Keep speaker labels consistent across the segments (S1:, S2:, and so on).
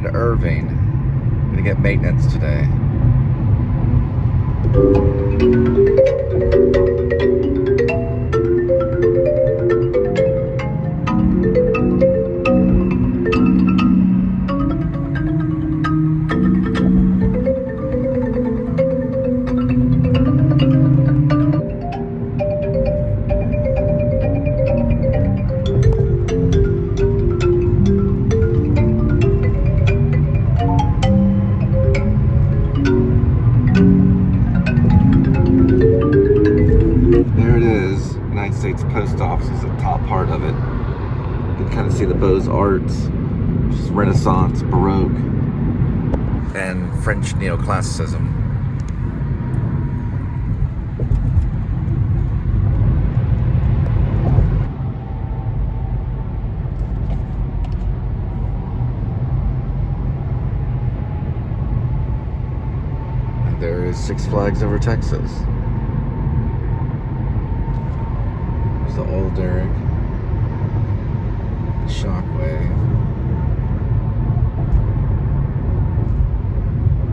S1: to Irving. Gonna get maintenance today. Post office is the top part of it. You can kind of see the Beaux Arts, which is Renaissance, Baroque, and French neoclassicism. And there is Six Flags Over Texas. The Old Derrick, the Shockwave,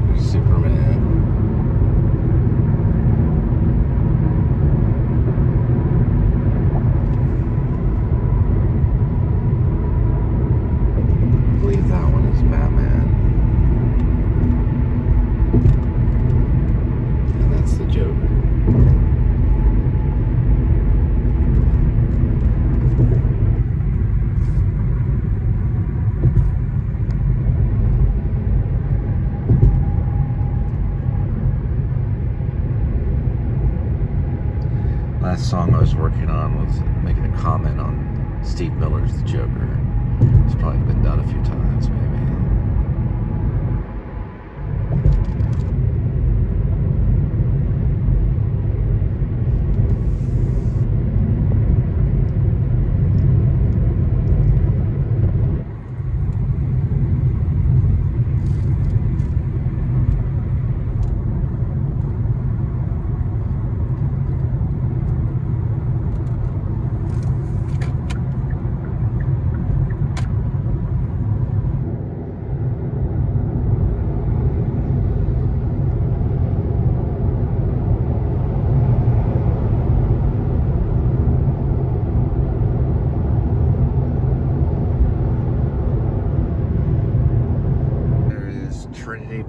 S1: there's Superman, I believe that one is Batman, and that's the Joker. Last song I was working on was making a comment on Steve Miller's The Joker. It's probably been done a few times, maybe.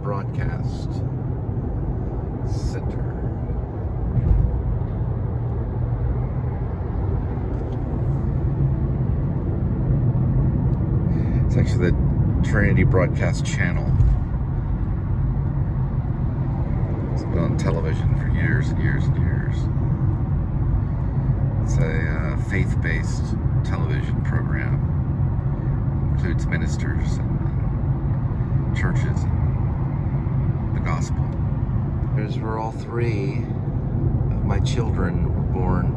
S1: Broadcast Center. It's actually the Trinity Broadcast Channel. It's been on television for years and years and years. It's a faith-based television program. Includes ministers and churches and the gospel. There's where all three of my children were born,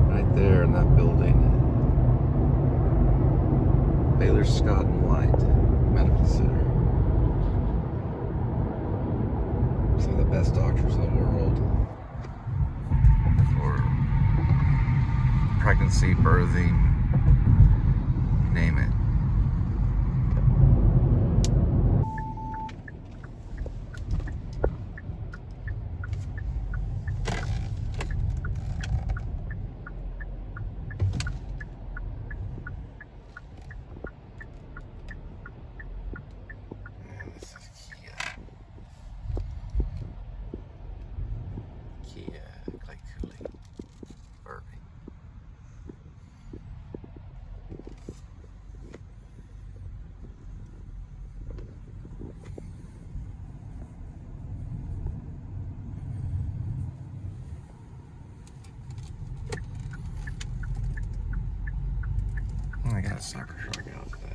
S1: right there in that building. Baylor Scott and White Medical Center. Some of the best doctors in the world for pregnancy, birthing, you name it. I got a soccer truck out for that.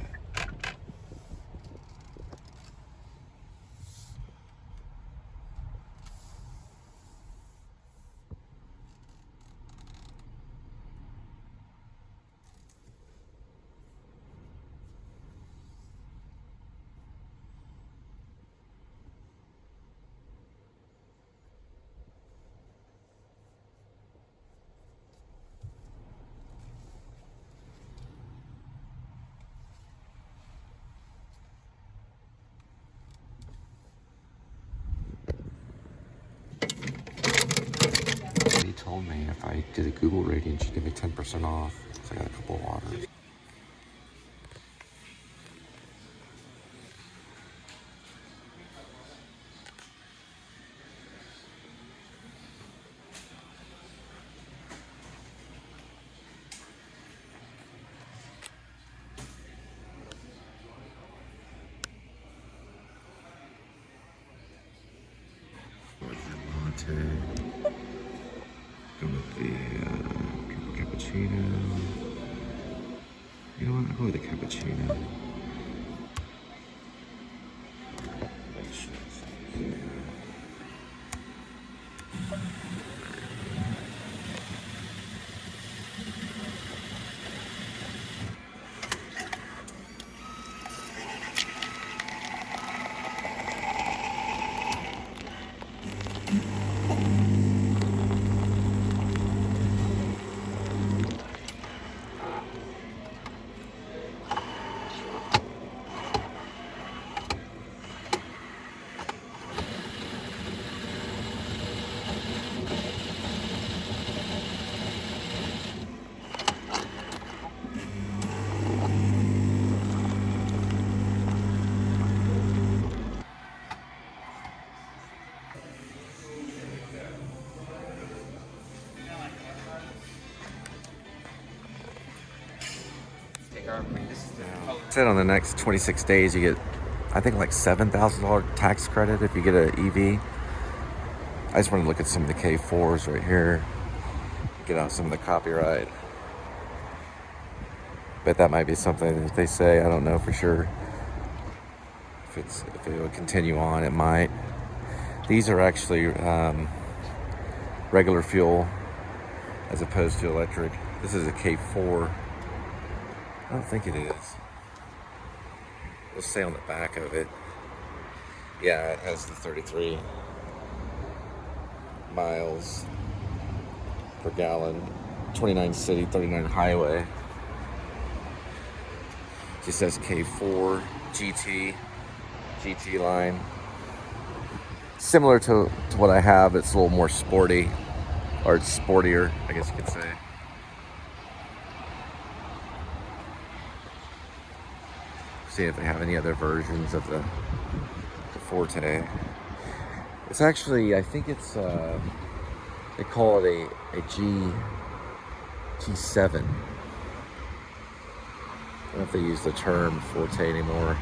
S1: told me if I did a Google rating, she'd give me 10% off. So I got a couple of waters. Latte. Go with the triple cappuccino. You know what? I'll go with the cappuccino. Said on the next 26 days you get, I think, like $7,000 tax credit if you get an EV. I just want to look at some of the K4s right here, get out some of the copyright. But that might be something that they say. I don't know for sure if it will continue on. It might. These are actually regular fuel as opposed to electric. This is a K4. I don't think it is. It'll say on the back of it. Yeah, it has the 33 miles per gallon, 29 city, 39 highway. It just says K4 GT line. Similar to what I have, it's a little more sporty, or it's sportier, I guess you could say. See if they have any other versions of the Forte. It's actually, I think it's they call it a G7. I don't know if they use the term Forte anymore.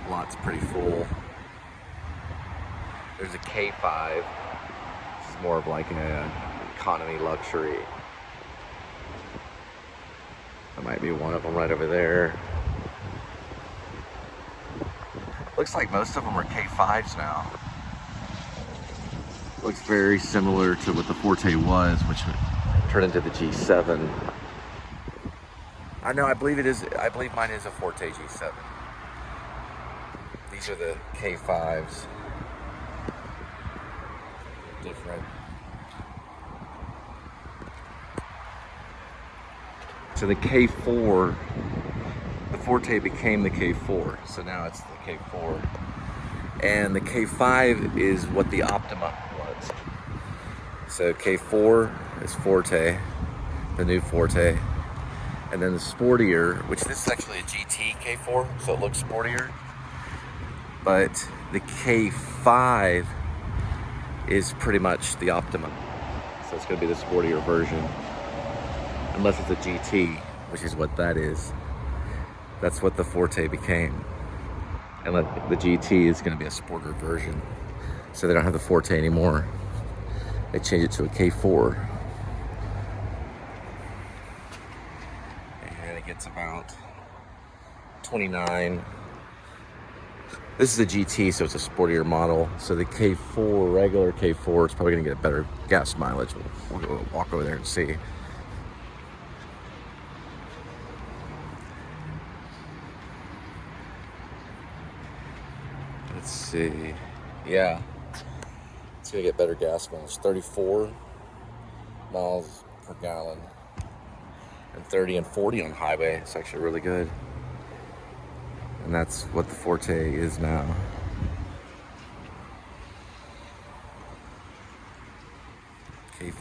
S1: Lot's pretty full. There's a K5. This is more of like an economy luxury. That might be one of them right over there. Looks like most of them are K5s now. Looks very similar to what the Forte was, which turned into the G7. I know, I believe mine is a Forte G7. These are the K5s. Different. So the K4, the Forte became the K4, so now it's the K4. And the K5 is what the Optima was. So K4 is Forte, the new Forte. And then the sportier, which this is actually a GT K4, so it looks sportier. But the K5 is pretty much the Optima. So it's gonna be the sportier version. Unless it's a GT, which is what that is. That's what the Forte became. And the GT is going to be a sporter version. So they don't have the Forte anymore. They changed it to a K4. And it gets about 29. This is a GT, so it's a sportier model. So the K4, regular K4, is probably going to get a better gas mileage. We'll walk over there and see. Let's see. Yeah, it's gonna get better gas mileage. 34 miles per gallon, and 30 and 40 on highway. It's actually really good, and that's what the Forte is now.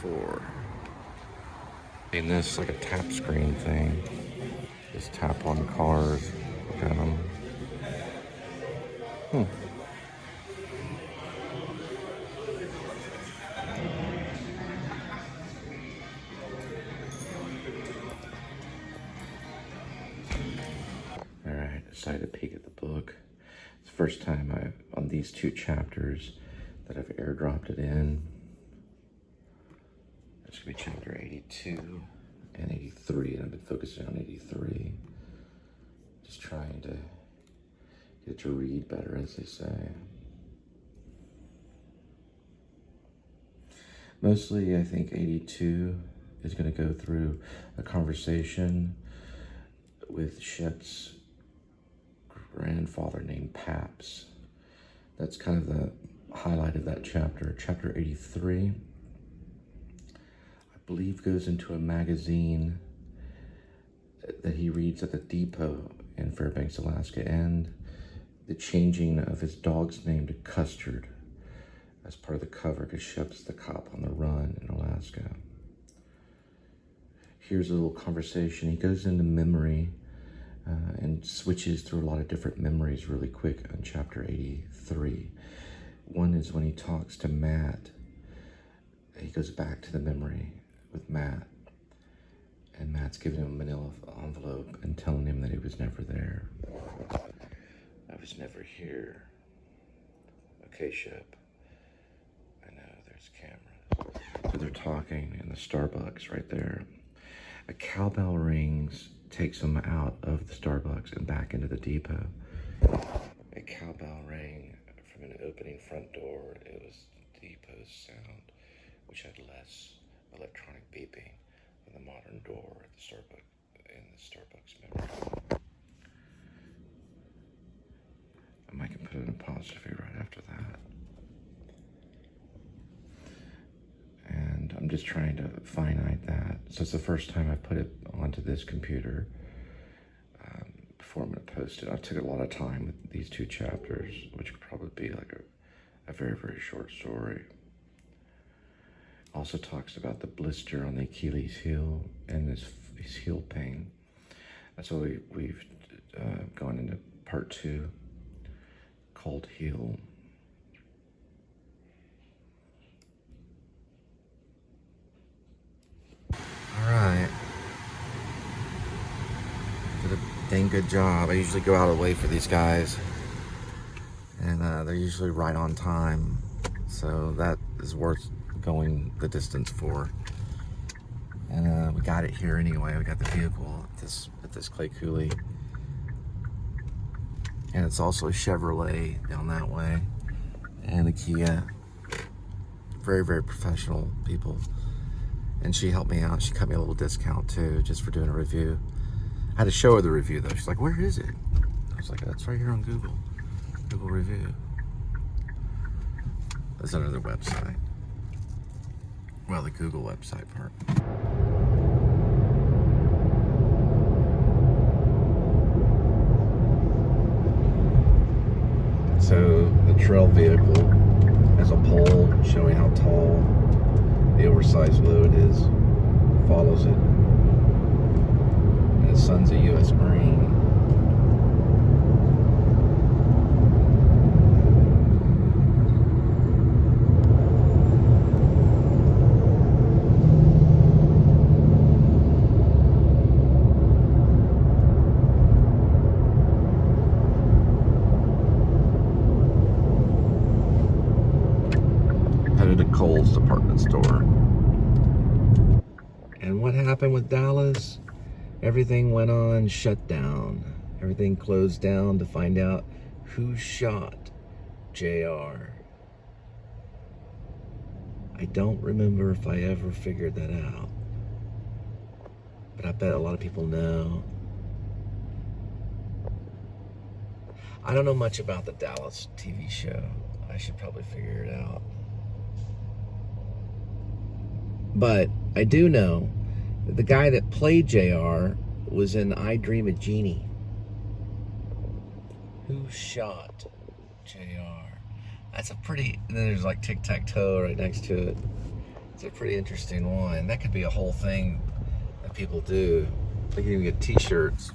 S1: for. And this like a tap screen thing. Just tap on cars. Look at them. Alright, decided to peek at the book. It's the first time on these 2 chapters that I've airdropped it in. It's gonna be chapter 82 and 83, and I've been focusing on 83. Just trying to get it to read better, as they say. Mostly, I think 82 is gonna go through a conversation with Shep's grandfather named Paps. That's kind of the highlight of that chapter. Chapter 83, I believe, goes into a magazine that he reads at the depot in Fairbanks, Alaska, and the changing of his dog's name to Custard as part of the cover, because Shep's the cop on the run in Alaska. Here's a little conversation. He goes into memory and switches through a lot of different memories really quick on chapter 83. One is when he talks to Matt. He goes back to the memory with Matt, and Matt's giving him a manila envelope and telling him that he was never there. I was never here. Okay, Shep. I know, there's cameras. So they're talking in the Starbucks right there. A cowbell rings, takes him out of the Starbucks and back into the depot. A cowbell rang from an opening front door. It was the depot's sound, which had less electronic beeping than the modern door at the Starbucks in the Starbucks memory. I might can put an apostrophe right after that. And I'm just trying to finite that. So it's the first time I put it onto this computer before I'm going to post it. I took a lot of time with these 2 chapters, which could probably be like a very, very short story. Also talks about the blister on the Achilles heel and his heel pain. That's why we've gone into part 2, called Heel. Alright. Did a dang good job. I usually go out of the way for these guys, and they're usually right on time, so that is worth going the distance for. And we got it here anyway. We got the vehicle at this Clay Cooley, and it's also a Chevrolet down that way, and a Kia. Very, very professional people. And she helped me out. She cut me a little discount too, just for doing a review. I had to show her the review though. She's like, "Where is it?" I was like, "That's right here on Google review." That's under their website. Well, the Google website part. So the trail vehicle has a pole showing how tall the oversized load is, follows it, and his son's a U.S. Marine. Headed to Cole's department store. And what happened with Dallas? Everything went on shutdown. Everything closed down to find out who shot JR. I don't remember if I ever figured that out, but I bet a lot of people know. I don't know much about the Dallas TV show. I should probably figure it out. But I do know that the guy that played JR was in I Dream of Jeannie. Who shot JR? That's a pretty... And then there's like tic-tac-toe right next to it. It's a pretty interesting one. That could be a whole thing that people do. They can even get t-shirts.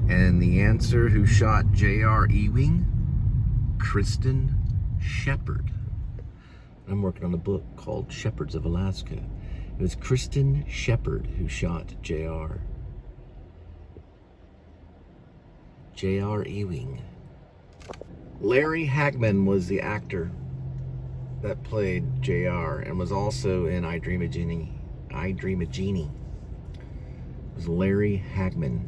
S1: And the answer, who shot J.R. Ewing? Kristen Shepard. I'm working on a book called Shepherds of Alaska. It was Kristen Shepard who shot J.R. Ewing. Larry Hagman was the actor that played J.R. and was also in I Dream of Jeannie. It was Larry Hagman.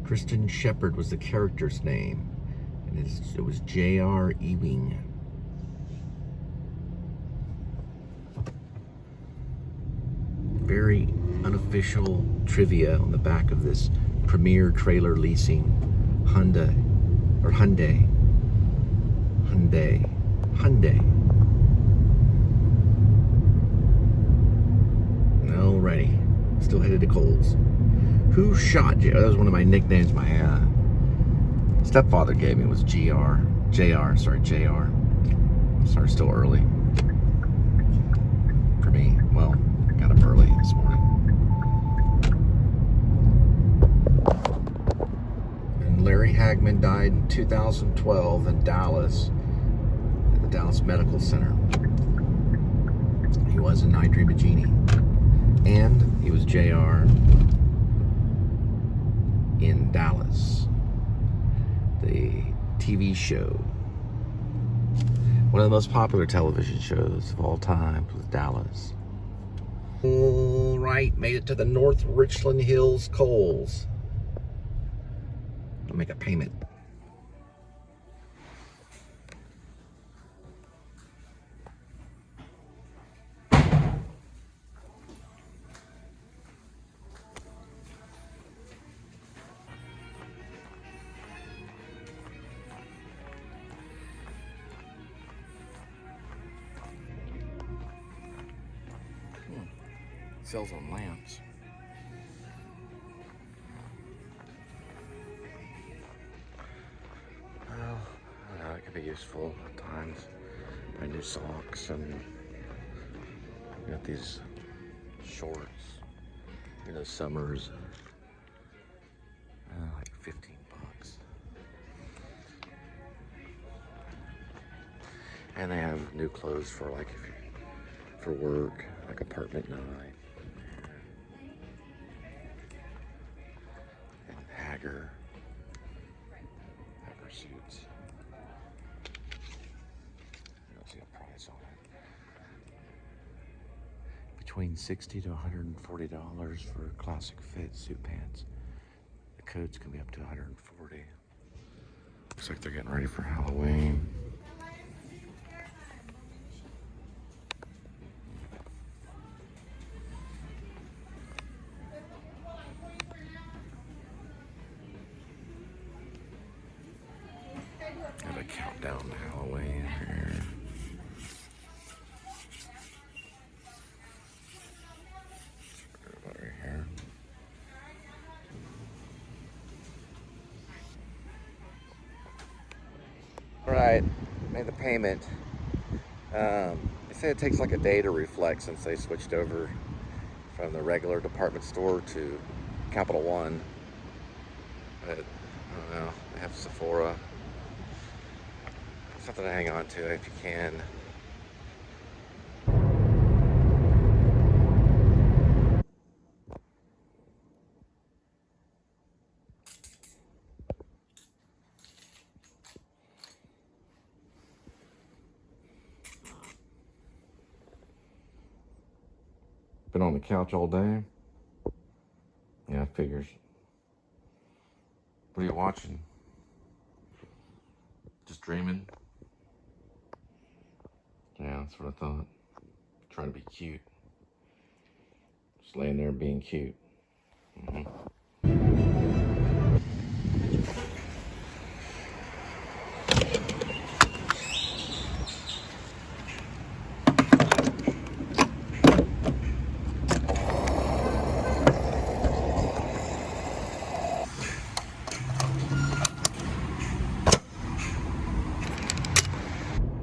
S1: Kristen Shepard was the character's name, and it was J.R. Ewing. Very unofficial trivia on the back of this Premier Trailer Leasing Hyundai. Alrighty, still headed to Kohl's. Who shot J.R.? That was one of my nicknames my stepfather gave me, was J.R. Sorry, still early for me. Well, I got up early this morning. And Larry Hagman died in 2012 in Dallas, at the Dallas Medical Center. He was in I Dream of Jeannie. And he was J.R. in Dallas, the TV show. One of the most popular television shows of all time was Dallas. All right, made it to the North Richland Hills Kohl's. I'll make a payment. Sells on lamps. Well, it could be useful at times. Buy new socks, and got these shorts. Summers. Like $15. And they have new clothes for for work, like apartment night. Hager suits. I don't see a price on it. Between $60 to $140 for classic fit suit pants. The coats can be up to $140. Looks like they're getting ready for Halloween. Have a countdown to Halloween here. Right here. All right, made the payment. They say it takes like a day to reflect since they switched over from the regular department store to Capital One. But I don't know, they have Sephora. Something to hang on to if you can. Been on the couch all day? Yeah, figures. What are you watching? Just dreaming? Yeah, that's what I thought. Trying to be cute. Just laying there being cute.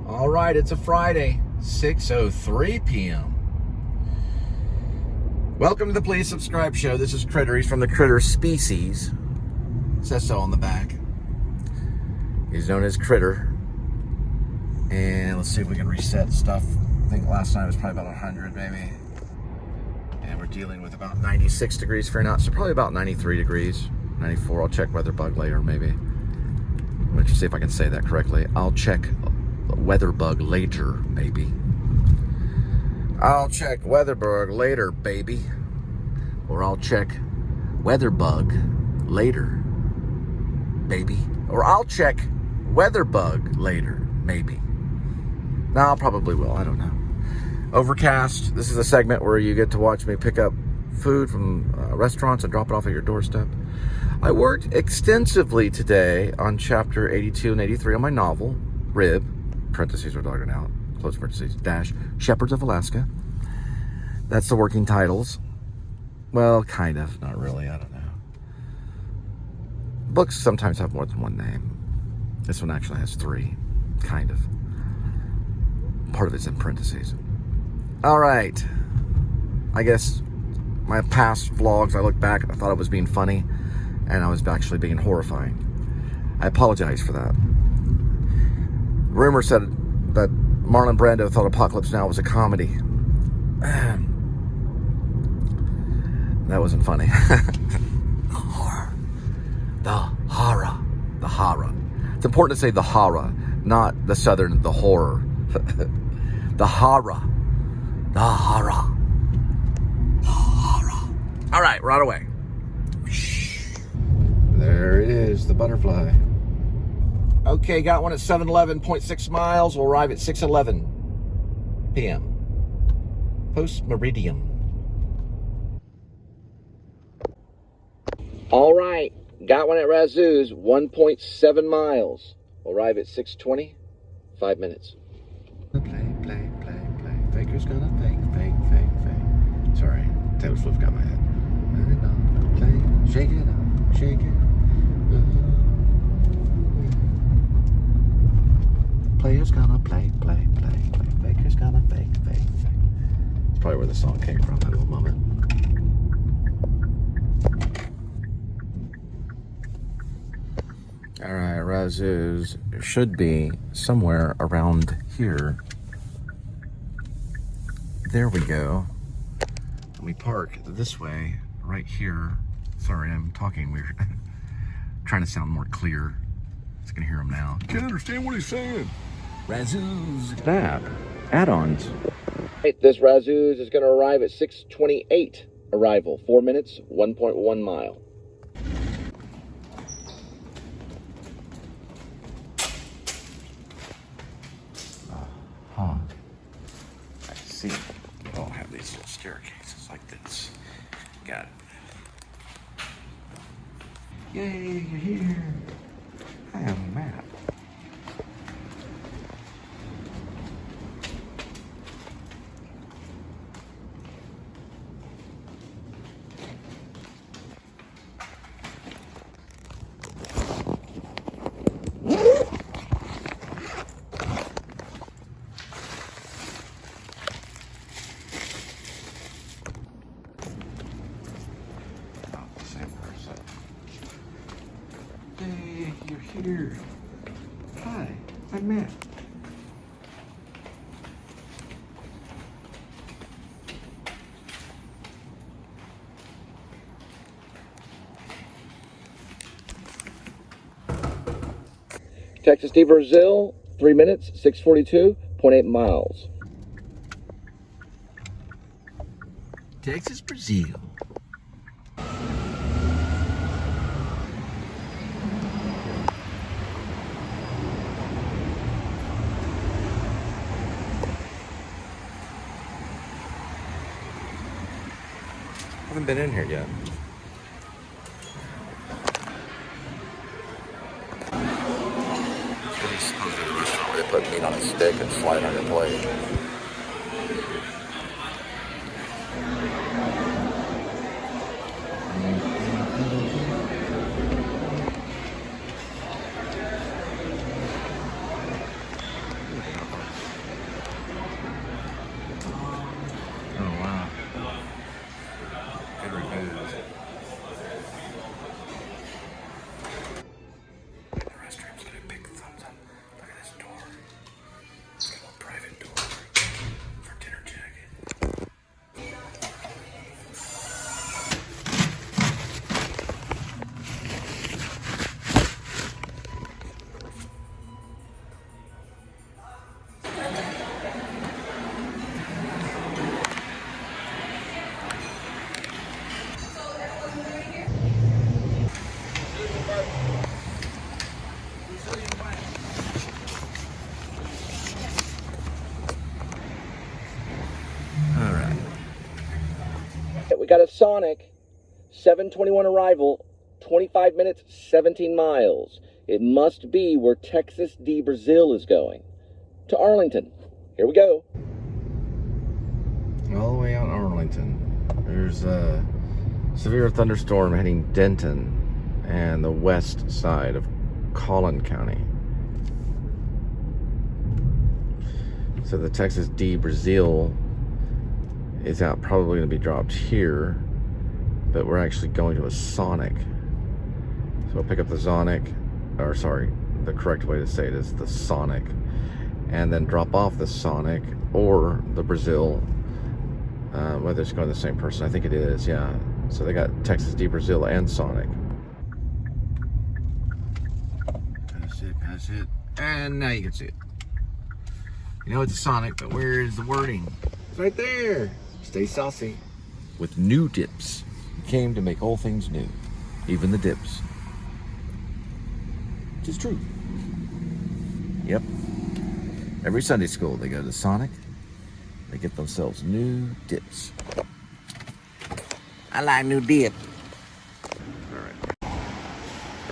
S1: All right, it's a Friday, 6:03 p.m.
S2: Welcome to the Please Subscribe Show. This is Critter. He's from the Critter species. It says so on the back. He's known as Critter. And let's see if we can reset stuff. I think last night was probably about 100 maybe. And we're dealing with about 96 degrees Fahrenheit, so probably about 93 degrees, 94. I'll check WeatherBug later maybe. Let's see if I can say that correctly. I'll check WeatherBug later, maybe. I'll check WeatherBug later, baby. Or I'll check WeatherBug later, baby. Or I'll check WeatherBug later, maybe. No, I probably will. I don't know. Overcast. This is a segment where you get to watch me pick up food from restaurants and drop it off at your doorstep. I worked extensively today on chapter 82 and 83 on my novel, Rib, parentheses are dogged out, close parentheses, dash, Shepherds of Alaska. That's the working titles. Well, kind of, not really, I don't know. Books sometimes have more than one name. This one actually has three, kind of. Part of it's in parentheses. All right. I guess my past vlogs, I look back and I thought I was being funny, and I was actually being horrifying. I apologize for that. Rumor said that Marlon Brando thought Apocalypse Now was a comedy. That wasn't funny. The horror. The horror. The horror. It's important to say the horror, not the southern, the horror. The horror. The horror. The horror. All right, right away. There it is, the butterfly. Okay, got one at 7:11, 0.6 miles. We'll arrive at 6:11 p.m. Post meridian. All right, got one at Razoo's, 1.7 miles. We'll arrive at 6:20, 5 minutes. Play. Faker's gonna fake. Sorry, Taylor Swift got my head. Play, shake it up, shake it. Player's gonna play. Faker's gonna fake. That's probably where the song came from, that little moment. All right, Razoo's should be somewhere around here. There we go. And we park this way, right here. Sorry, I'm talking weird. Trying to sound more clear. So I can hear him now.
S3: Can't understand what he's saying.
S2: Razoo's. That. Add-ons. Right, this Razoo's is going to arrive at 6:28 arrival. 4 minutes, 1.1 mile. I see. We all have these little staircases like this. Got it. Yay, you're here. I am Matt. Hey, you're here. Hi, I'm Matt. Texas to Brazil, 3 minutes, 6:42.8 miles. Texas, Brazil. I haven't been in here yet. It's really supposed to be a restaurant where they put meat on a stick and slide on your plate. Oh, wow.
S3: Sonic, 7:21 arrival, 25 minutes, 17 miles. It must be where Texas de Brazil is going. To Arlington. Here we go.
S2: All the way out in Arlington. There's a severe thunderstorm hitting Denton and the west side of Collin County. So the Texas de Brazil is out, probably going to be dropped here, but we're actually going to a Sonic. So we'll pick up the Sonic, or sorry, the correct way to say it is the Sonic, and then drop off the Sonic or the Brazil, whether it's going to the same person. I think it is, yeah. So they got Texas de Brazil and Sonic. Pass it, and now you can see it. You know it's a Sonic, but where is the wording? It's right there. Stay saucy. With new dips. He came to make all things new, even the dips. Which is true. Yep. Every Sunday school they go to Sonic. They get themselves new dips. I like new dip. All right.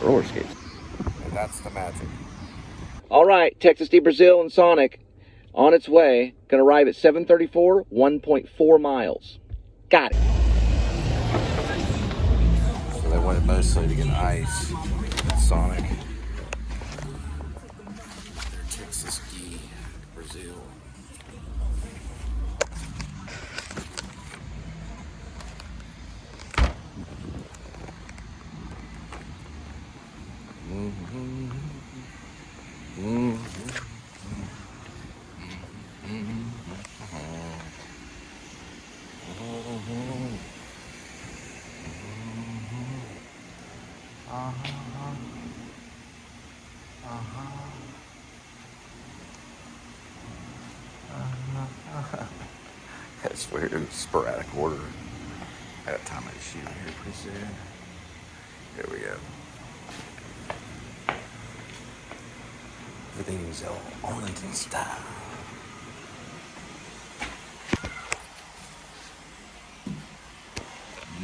S2: Roller skates. And that's the magic.
S3: All right, Texas de Brazil and Sonic on its way. Going to arrive at 7:34, 1.4 miles. Got it.
S2: So they wanted mostly to get ice at Sonic. They're Texas de Brazil. That's weird, sporadic order. I got time to shoot here pretty soon. Here we go. Everything's all Arlington style.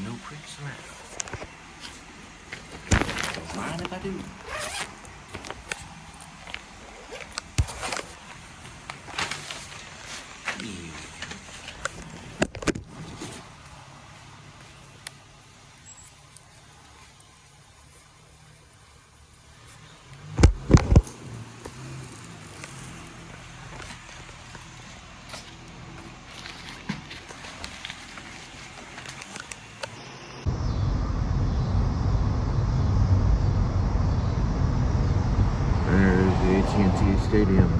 S2: No creeps around. Don't mind if I do. AT&T Stadium.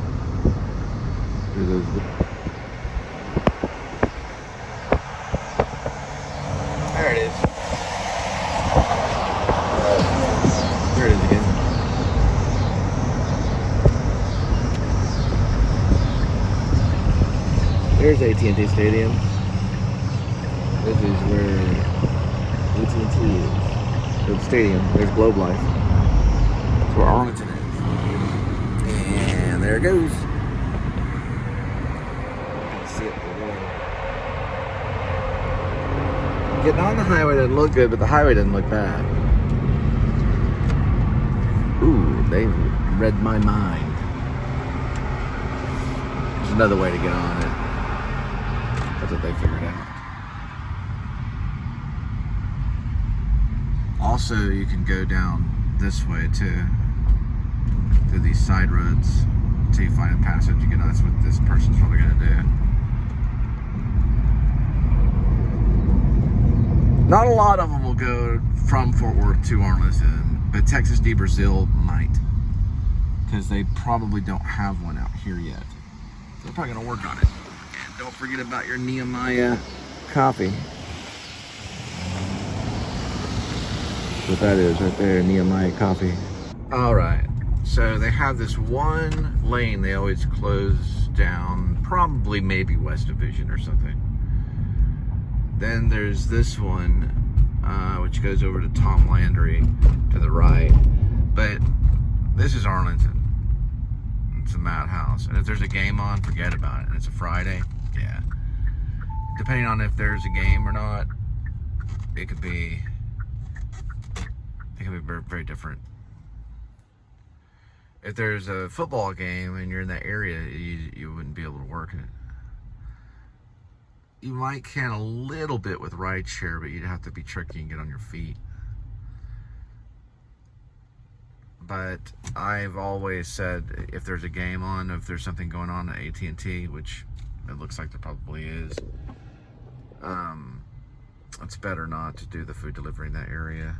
S2: There it is. There it is again. There's AT&T Stadium. This is where AT&T is. The stadium. There's Globe Life. That's where Arlington is. And there it goes. See it there. Getting on the highway doesn't look good, but the highway doesn't look bad. Ooh, they read my mind. There's another way to get on it. That's what they figured out. Also, you can go down this way too, through these side roads until you find a passage. You know, that's what this person's probably gonna do. Not a lot of them will go from Fort Worth to Arlington, but Texas de Brazil might, because they probably don't have one out here yet. So they're probably gonna work on it. And don't forget about your Nehemiah coffee. What that is right there, Nehemiah coffee. All right, so they have this one lane they always close down, probably maybe West Division or something. Then there's this one, which goes over to Tom Landry to the right. But this is Arlington. It's a madhouse. And if there's a game on, forget about it. And it's a Friday, yeah. Depending on if there's a game or not, it could be very, very different. If there's a football game and you're in that area, you wouldn't be able to work in it. You might can a little bit with rideshare, but you'd have to be tricky and get on your feet. But I've always said, if there's a game on, if there's something going on at AT&T, which it looks like there probably is, it's better not to do the food delivery in that area.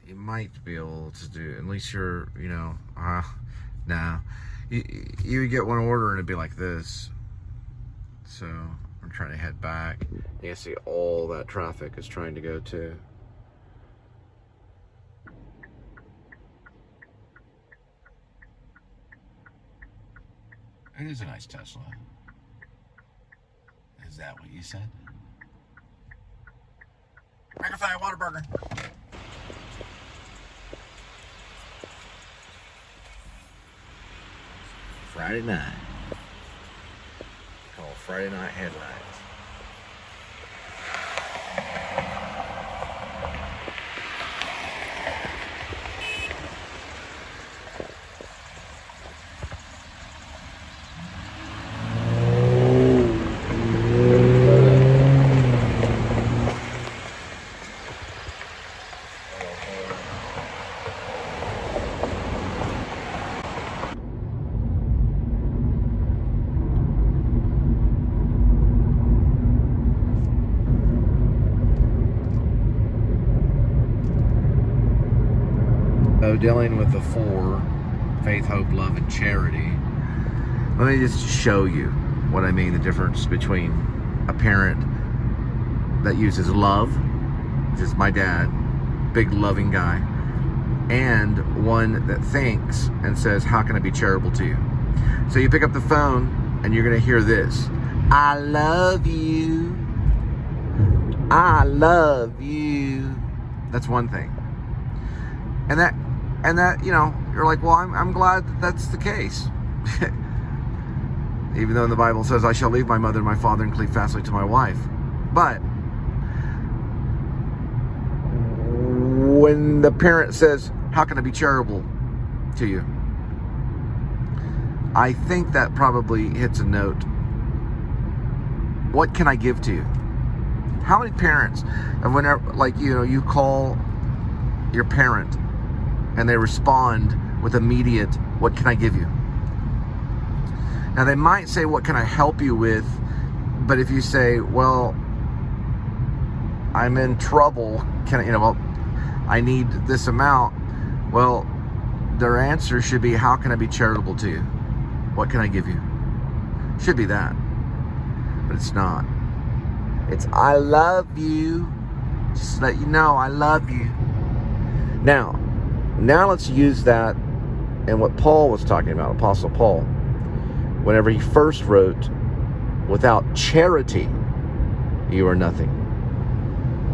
S2: You might be able to do, at least you're, nah. You get one order and it'd be like this. So I'm trying to head back. You can see all that traffic is trying to go to. It is a nice Tesla. Is that what you said? Magnify a Whataburger. Friday night. Called Friday Night Headlights. Dealing with the 4, faith, hope, love, and charity. Let me just show you what I mean, the difference between a parent that uses love, which is my dad, big loving guy, and one that thinks and says, how can I be charitable to you? So you pick up the phone and you're going to hear this: I love you. I love you. That's one thing. And that, you're like, well, I'm glad that that's the case. Even though in the Bible says, I shall leave my mother and my father and cleave fastly to my wife. But when the parent says, how can I be charitable to you? I think that probably hits a note. What can I give to you? How many parents, and whenever, you call your parent and they respond with immediate, what can I give you? Now they might say, what can I help you with? But if you say, well, I'm in trouble, I need this amount. Well, their answer should be, how can I be charitable to you? What can I give you? Should be that. But it's not. It's, I love you. Just to let you know, I love you. Now let's use that and what Paul was talking about, Apostle Paul. Whenever he first wrote, without charity, you are nothing.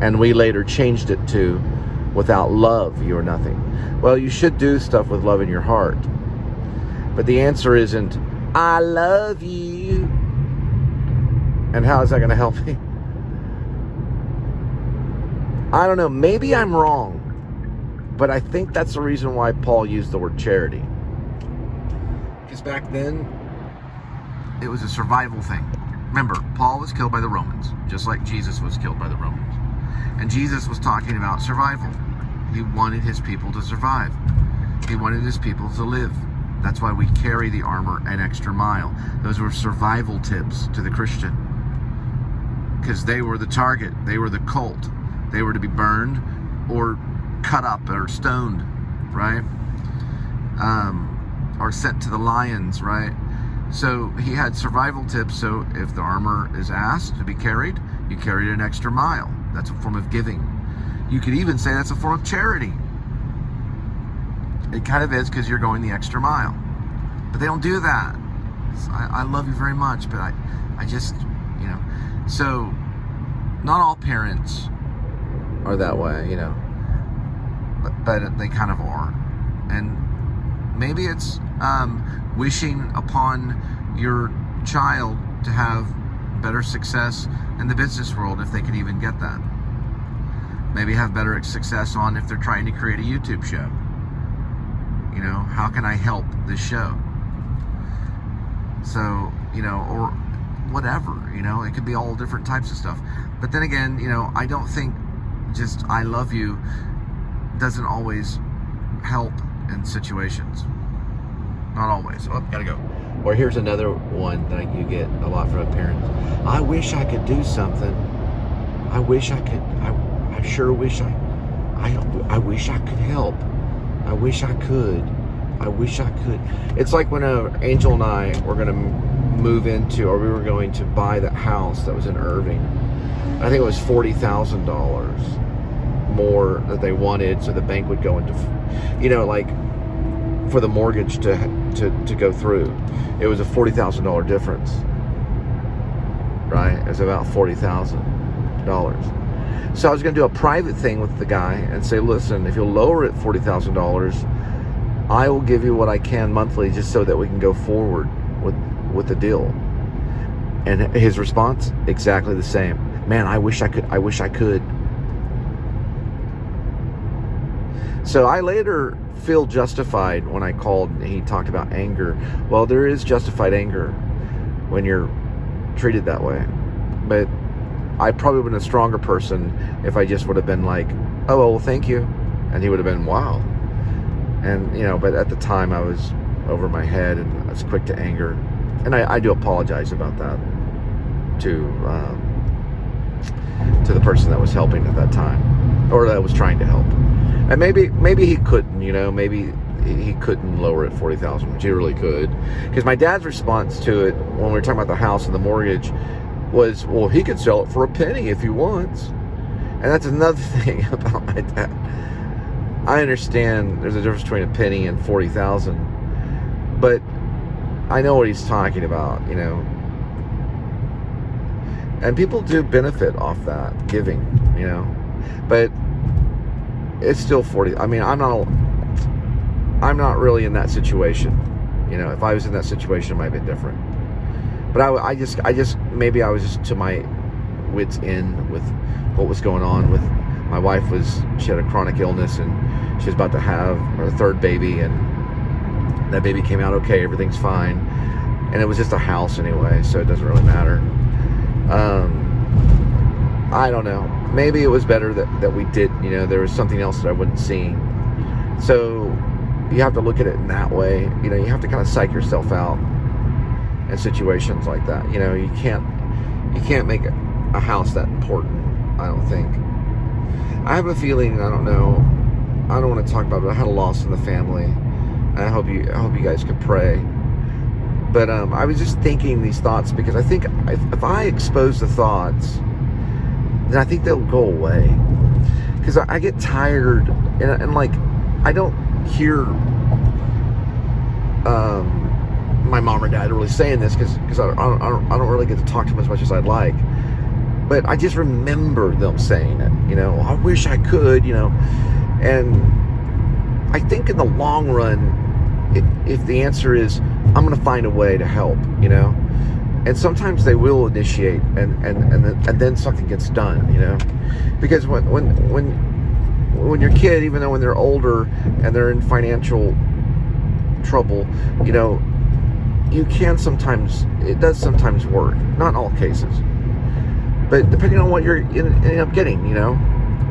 S2: And we later changed it to, without love, you are nothing. Well, you should do stuff with love in your heart. But the answer isn't, I love you. And how is that going to help me? I don't know. Maybe I'm wrong. But I think that's the reason why Paul used the word charity. Because back then, it was a survival thing. Remember, Paul was killed by the Romans, just like Jesus was killed by the Romans. And Jesus was talking about survival. He wanted his people to survive. He wanted his people to live. That's why we carry the armor an extra mile. Those were survival tips to the Christian. Because they were the target. They were the cult. They were to be burned or cut up or stoned, right? Or sent to the lions, right? So he had survival tips. So if the armor is asked to be carried, you carry it an extra mile. That's a form of giving. You could even say that's a form of charity. It kind of is, because you're going the extra mile. But they don't do that. I love you very much, but I just, So not all parents are that way, but they kind of are. And maybe it's wishing upon your child to have better success in the business world if they could even get that. Maybe have better success on if they're trying to create a YouTube show. You know, how can I help this show? So, you know, or whatever, you know, it could be all different types of stuff. But then again, you know, I don't think just I love you doesn't always help in situations. Not always. Oh, gotta go. Or here's another one that you get a lot from parents. I wish I could do something. I wish I could. I sure wish I wish I could help. I wish I could. I wish I could. It's like when Angel and I were going to move into, or we were going to buy that house that was in Irving. I think it was $40,000 more that they wanted, so the bank would go into, you know, like for the mortgage to go through. It was a $40,000 difference, right? It was about $40,000. So I was going to do a private thing with the guy and say, listen, if you'll lower it $40,000, I will give you what I can monthly just so that we can go forward with the deal. And his response, exactly the same. Man, I wish I could. I wish I could. So I later feel justified when I called and he talked about anger. Well, there is justified anger when you're treated that way. But I probably would have been a stronger person if I just would have been like, oh, well, thank you. And he would have been, wow. And, you know, but at the time I was over my head and I was quick to anger. And I do apologize about that to the person that was helping at that time, or that was trying to help. And maybe he couldn't, you know, maybe he couldn't lower it $40,000, which he really could. Because my dad's response to it when we were talking about the house and the mortgage was, well, he could sell it for a penny if he wants. And that's another thing about my dad. I understand there's a difference between a penny and 40,000, but I know what he's talking about, you know. And people do benefit off that giving, you know. But it's still 40. I mean, I'm not really in that situation. You know, if I was in that situation, it might have been different. But I just maybe I was just to my wits' end with what was going on with my wife. She had a chronic illness and she was about to have her third baby, and that baby came out okay, everything's fine. And it was just a house anyway, so it doesn't really matter. I don't know. Maybe it was better that we did, you know, there was something else that I wasn't seeing. So you have to look at it in that way. You know, you have to kind of psych yourself out in situations like that. You know, you can't make a house that important, I don't think. I have a feeling, I don't know, I don't want to talk about it, but I had a loss in the family. And I hope you guys could pray. But I was just thinking these thoughts because I think if I expose the thoughts, then I think they'll go away. Because I get tired and like I don't hear my mom or dad really saying this because I don't really get to talk to them as much as I'd like. But I just remember them saying it, you know, I wish I could, you know. And I think in the long run, if the answer is, I'm going to find a way to help, you know. And sometimes they will initiate and then something gets done, you know. Because when your kid, even though when they're older and they're in financial trouble, you know, it does sometimes work. Not in all cases. But depending on what you're ending up getting, you know,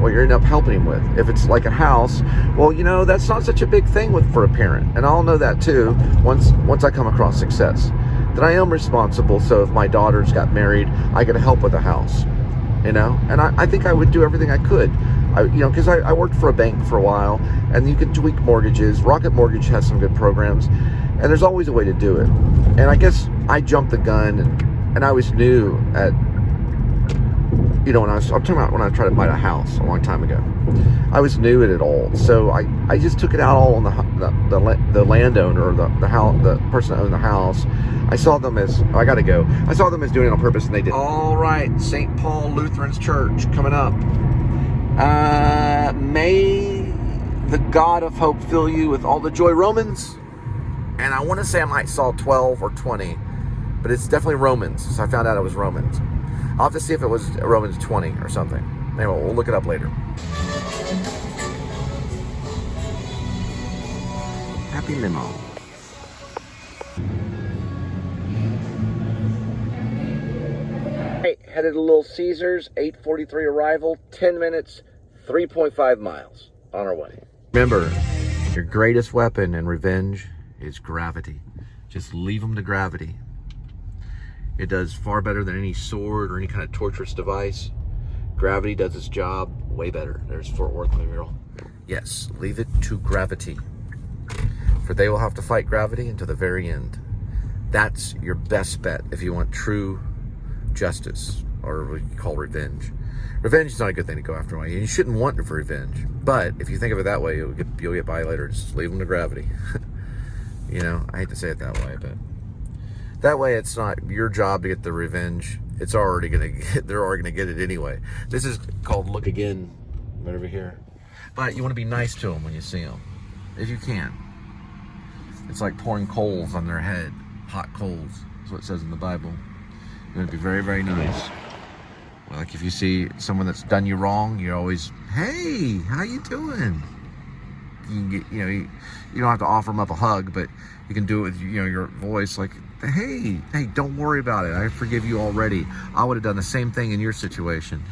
S2: what you're ending up helping him with. If it's like a house, well, you know, that's not such a big thing for a parent. And I'll know that too once I come across success. That I am responsible, so if my daughters got married, I could help with a house, you know? And I think I would do everything I could. You know, because I worked for a bank for a while, and you can tweak mortgages. Rocket Mortgage has some good programs, and there's always a way to do it. And I guess I jumped the gun, and I was new at, you know, I'm talking about when I tried to buy a house a long time ago. I was new at it all, so I just took it out all on the landowner, or the person that owned the house. I saw them as, I gotta go. I saw them as doing it on purpose, and they did. All right, St. Paul Lutheran's Church coming up. May the God of hope fill you with all the joy, Romans. And I want to say I might saw 12 or 20 But it's definitely Romans, so I found out it was Romans. I'll have to see if it was Romans 20 or something. Anyway, we'll look it up later. Happy limo.
S3: Hey, headed to Little Caesars, 8:43 arrival, 10 minutes, 3.5 miles. On our way.
S2: Remember, your greatest weapon in revenge is gravity. Just leave them to gravity. It does far better than any sword or any kind of torturous device. Gravity does its job way better. There's Fort Worth Memorial. Yes, leave it to gravity. For they will have to fight gravity until the very end. That's your best bet if you want true justice, or what you call revenge. Revenge is not a good thing to go after. You shouldn't want it for revenge. But if you think of it that way, you'll get by later. Just leave them to gravity. You know, I hate to say it that way, but that way it's not your job to get the revenge. It's already they're already gonna get it anyway. This is called look again, right over here. But you want to be nice to them when you see them, if you can. It's like pouring coals on their head, hot coals. That's what it says in the Bible. You want to be very, very nice. Like if you see someone that's done you wrong, you're always, hey, how you doing? You can get, you don't have to offer them up a hug, but you can do it with, your voice, like, hey, don't worry about it. I forgive you already. I would have done the same thing in your situation.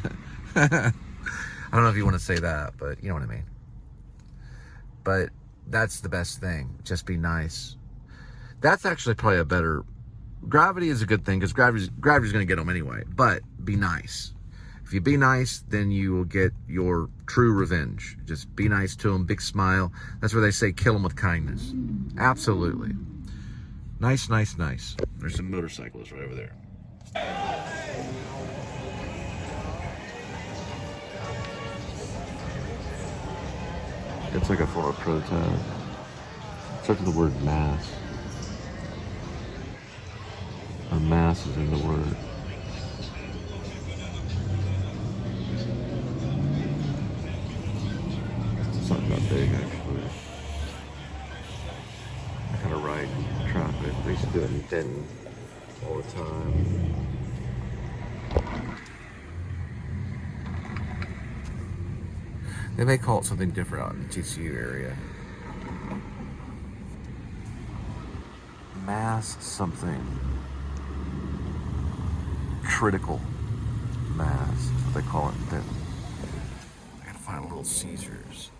S2: I don't know if you want to say that, but you know what I mean. But that's the best thing. Just be nice. That's actually probably a better. Gravity is a good thing because gravity's going to get them anyway. But be nice. If you be nice, then you will get your true revenge. Just be nice to them. Big smile. That's where they say kill them with kindness. Absolutely. Nice, nice, nice. There's some motorcyclists right over there. It's like a form of protest. Starts with the word mass. Or mass is in the word. It's not that big, actually. I kind of ride traffic. I used to do it in Denton all the time. They may call it something different out in the TCU area. Mass something. Critical mass, that's what they call it in Denton. I gotta find a Little Caesars.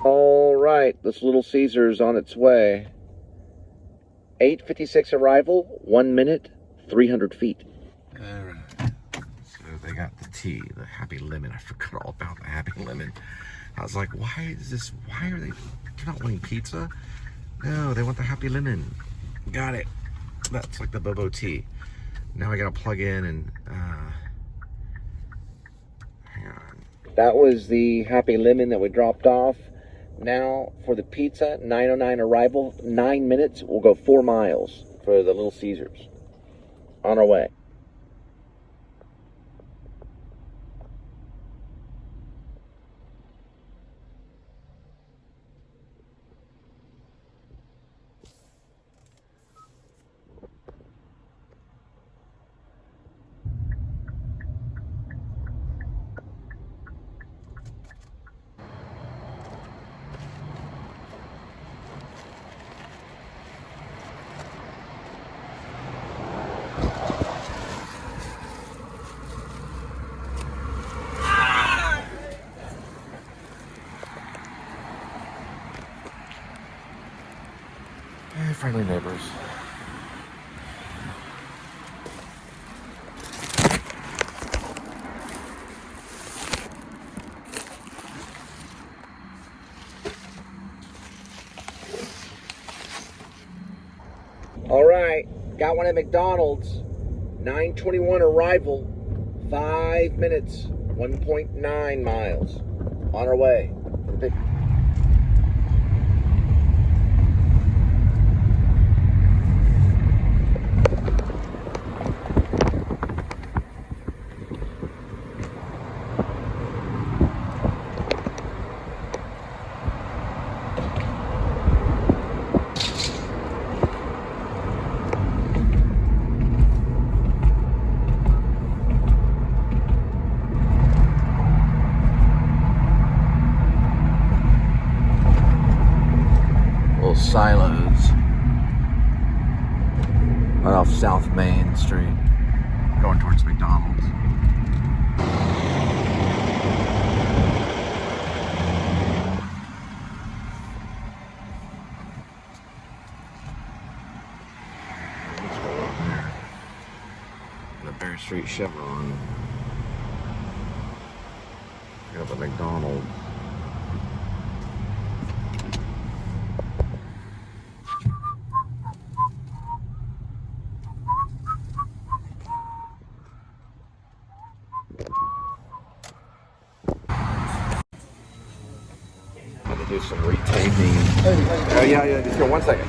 S3: All right, this Little Caesars on its way. 8:56 arrival, 1 minute, 300 feet.
S2: All right. So they got the tea, the Happy Lemon. I forgot all about the Happy Lemon. I was like, why are they not wanting pizza? No, they want the Happy Lemon. Got it. That's like the Bobo tea. Now I gotta plug in and, hang on.
S3: That was the Happy Lemon that we dropped off. Now for the pizza, 9:09 arrival, 9 minutes. We'll go 4 miles for the Little Caesars. On our way.
S2: Friendly neighbors.
S3: All right, got one at McDonald's. 9:21 arrival, 5 minutes, 1.9 miles. On our way.
S2: Silos. Right off South Main Street. Going towards McDonald's. Let's go over there. The Bear Street Chevron. Got the McDonald's. Had to do some retaping. Oh yeah, just go 1 second.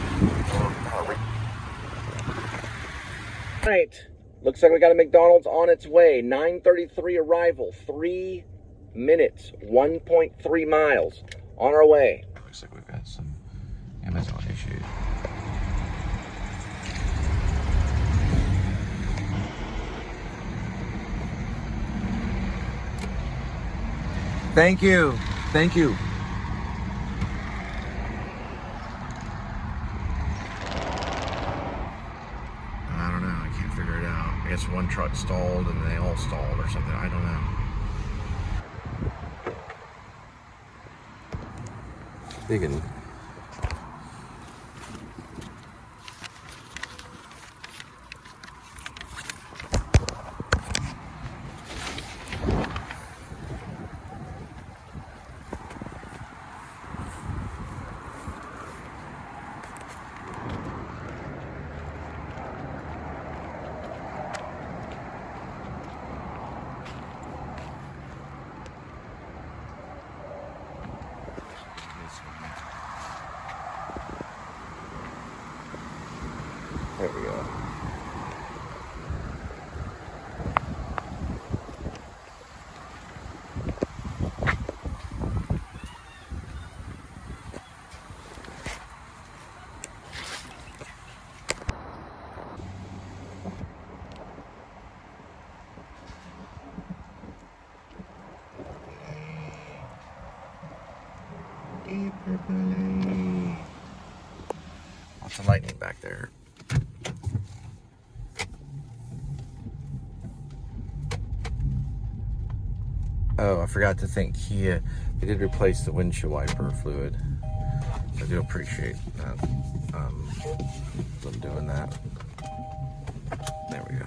S3: Right. Looks like we got a McDonald's on its way. 9:33 arrival. 3 minutes. 1.3 miles. On our way.
S2: Looks like we've got some Amazon issues. Thank you. Thank you. I don't know. I can't figure it out. I guess one truck stalled and they all stalled or something. I don't know. Digging. There we go. Lots of lightning back there. Oh, I forgot to thank Kia. They did replace the windshield wiper fluid. I do appreciate that. Them doing that. There we go.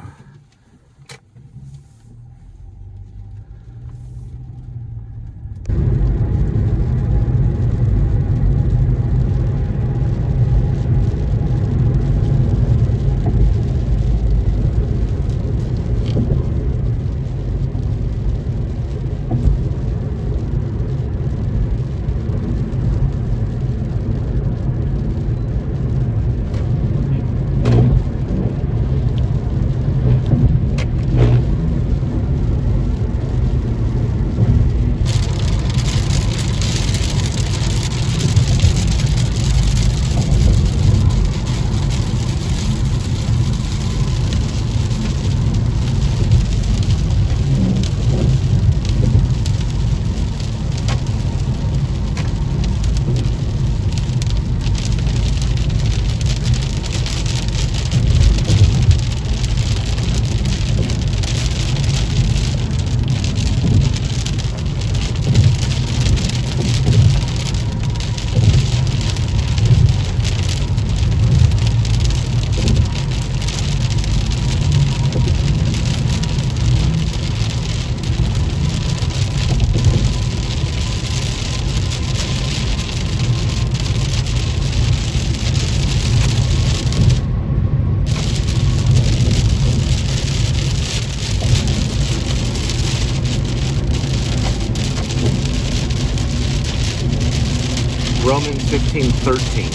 S2: Romans 15:13.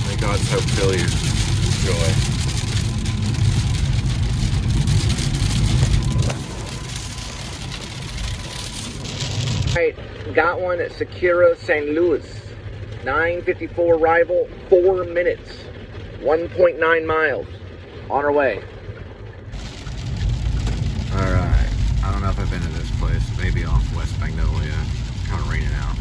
S2: May God's hope fill you with joy.
S3: Right, got one at Secura, St. Louis. 9:54 arrival, 4 minutes, 1.9 miles. On our way.
S2: Alright. I don't know if I've been to this place. Maybe off West Magnolia. Kind of raining out.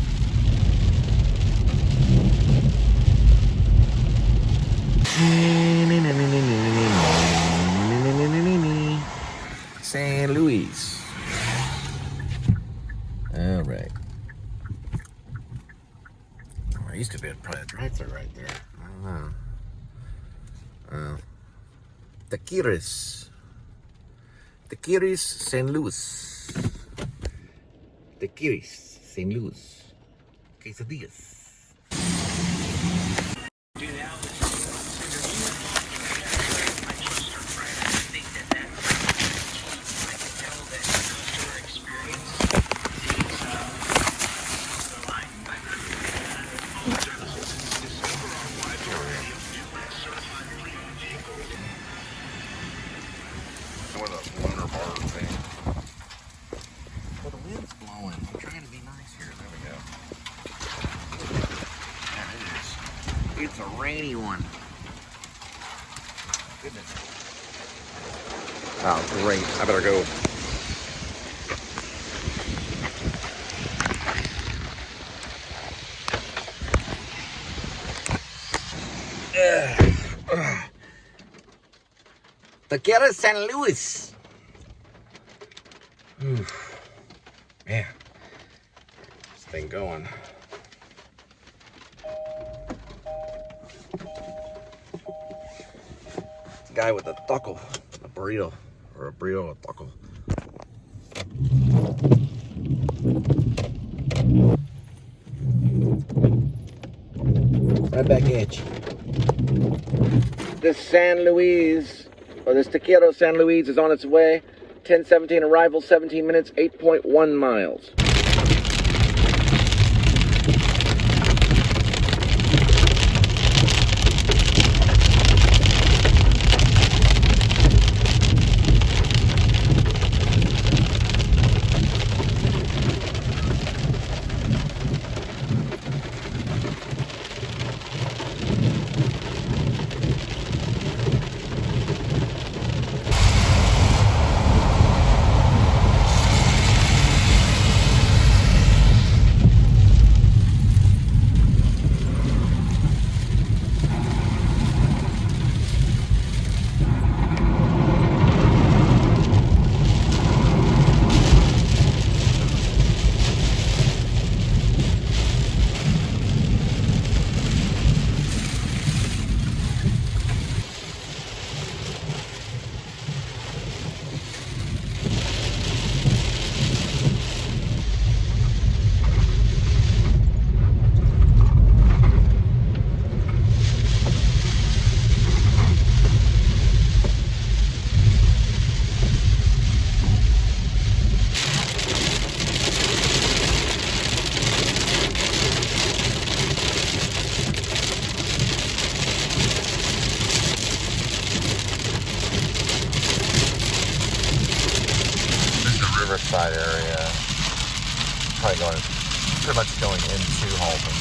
S2: San Luis. All right. Oh, there used to be probably a drive-thru right there. I don't know. Taquiris, St. Louis. Taquiris, St. Louis. Quesadillas.
S1: With a lunar bar thing.
S2: Well, the wind's blowing. I'm trying to be nice here.
S1: There we go.
S2: Yeah, it is. It's a rainy one. Goodness.
S1: Oh, great. I better go.
S2: Taquiris, St. Louis. Man, this thing going. It's a guy with a taco, a burrito, or a burrito, a taco. Right back at you. This San Luis, or this Taquero San Luis is on its way. 10:17 arrival, 17 minutes, 8.1 miles.
S1: Riverside area. Probably going, pretty much going into Halton.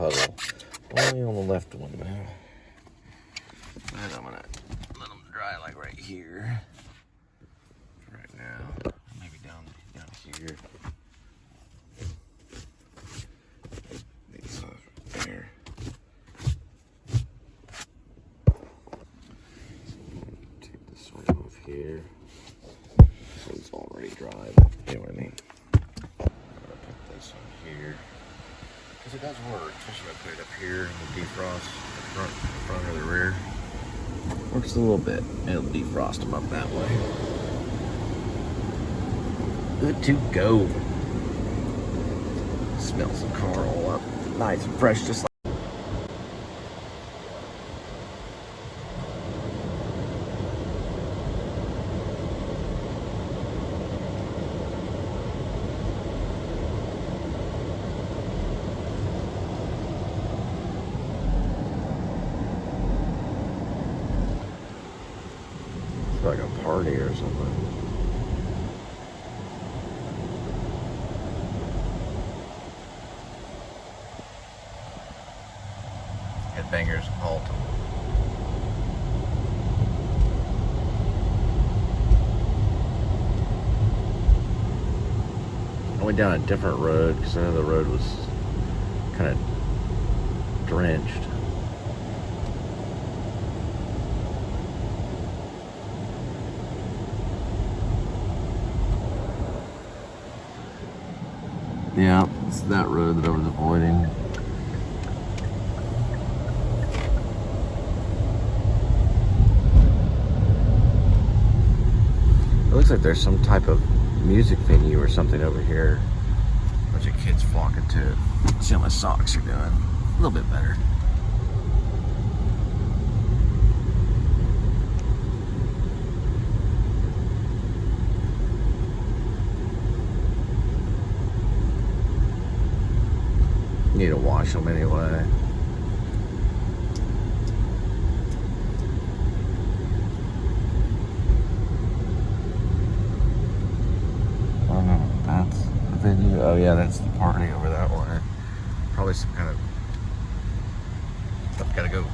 S2: puddle. Only on the left one now. And I'm gonna let them dry like right here. Right now. Maybe down here. These right there. Take this one off here. This one's already dry, but you know what I mean. I'm gonna put this on here. Because it does work, especially if I put it up here and the defrost the front or the rear. Works a little bit. It'll defrost them up that way. Good to go. Smells the car all up. Nice and fresh, just like. Like a party or something. Headbangers halt. I went down a different road because I know the road was kind of drenched. Yeah, it's that road that I was avoiding. It looks like there's some type of music venue or something over here. A bunch of kids flocking to it. Let's see how my socks are doing. A little bit better. Need to wash them anyway. I don't know. That's the venue. Oh yeah, that's the party over that way. Probably some kind of stuff. Gotta go.